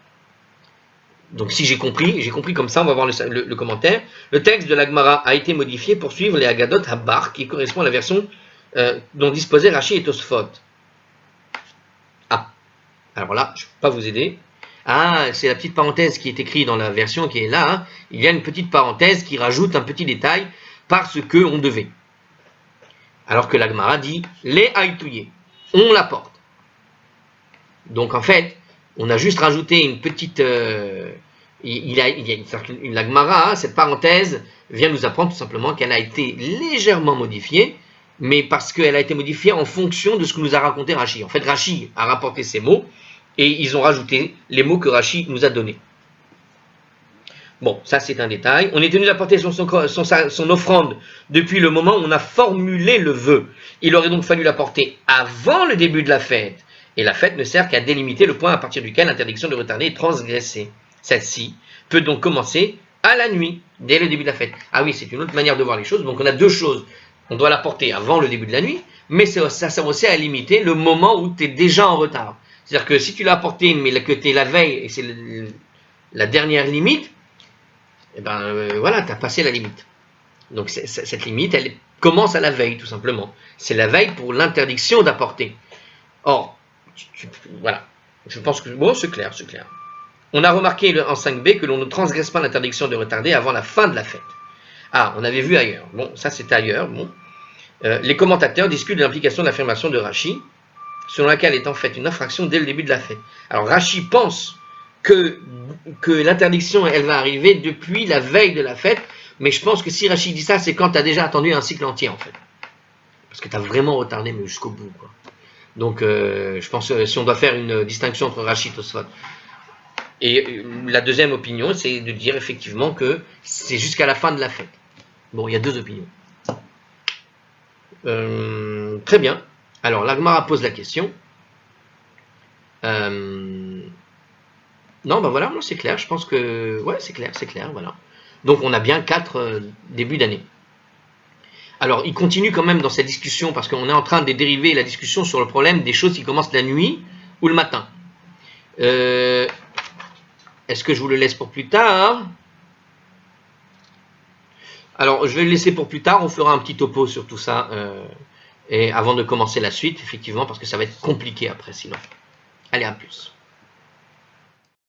Donc si j'ai compris comme ça, on va voir le commentaire. Le texte de l'Agmara a été modifié pour suivre les Agadot Habar, qui correspond à la version dont disposaient Rashi et Tosfot. Ah, alors là, je ne peux pas vous aider. Ah, c'est la petite parenthèse qui est écrite dans la version qui est là. Hein. Il y a une petite parenthèse qui rajoute un petit détail parce que on devait. Alors que l'Agmara dit les Aïtouye. On l'apporte. Donc en fait, on a juste rajouté une petite... la Gemara, cette parenthèse, vient nous apprendre tout simplement qu'elle a été légèrement modifiée, mais parce qu'elle a été modifiée en fonction de ce que nous a raconté Rashi. En fait, Rashi a rapporté ces mots, et ils ont rajouté les mots que Rashi nous a donnés. Bon, ça c'est un détail. On est tenu d'apporter son offrande depuis le moment où on a formulé le vœu. Il aurait donc fallu l'apporter avant le début de la fête. Et la fête ne sert qu'à délimiter le point à partir duquel l'interdiction de retarder est transgressée. Celle-ci peut donc commencer à la nuit, dès le début de la fête. Ah oui, c'est une autre manière de voir les choses. Donc on a 2 choses. On doit l'apporter avant le début de la nuit, mais ça sert aussi à limiter le moment où tu es déjà en retard. C'est-à-dire que si tu l'as apporté, mais que tu es la veille, et c'est la dernière limite, eh ben voilà, tu as passé la limite. Donc cette limite, elle commence à la veille, tout simplement. C'est la veille pour l'interdiction d'apporter. Or, voilà, je pense que bon, c'est clair. On a remarqué en 5b que l'on ne transgresse pas l'interdiction de retarder avant la fin de la fête. Ah, on avait vu ailleurs. Bon, ça c'était ailleurs. Bon. Les commentateurs discutent de l'implication de l'affirmation de Rashi, selon laquelle est en fait une infraction dès le début de la fête. Alors Rashi pense que l'interdiction, elle va arriver depuis la veille de la fête, mais je pense que si Rashi dit ça, c'est quand tu as déjà attendu un cycle entier, en fait. Parce que tu as vraiment retardé, mais jusqu'au bout, quoi. Donc, je pense que si on doit faire une distinction entre Rashi et Tosfot. Et la deuxième opinion, c'est de dire effectivement que c'est jusqu'à la fin de la fête. Bon, il y a 2 opinions. Très bien. Alors, l'Agmara pose la question. Non, ben voilà, c'est clair. Je pense que... Ouais, c'est clair, voilà. Donc, on a bien 4 débuts d'année. Alors, il continue quand même dans cette discussion, parce qu'on est en train de dériver la discussion sur le problème des choses qui commencent la nuit ou le matin. Est-ce que je vous le laisse pour plus tard? Alors, je vais le laisser pour plus tard. On fera un petit topo sur tout ça Et avant de commencer la suite, effectivement, parce que ça va être compliqué après sinon. Allez, à plus.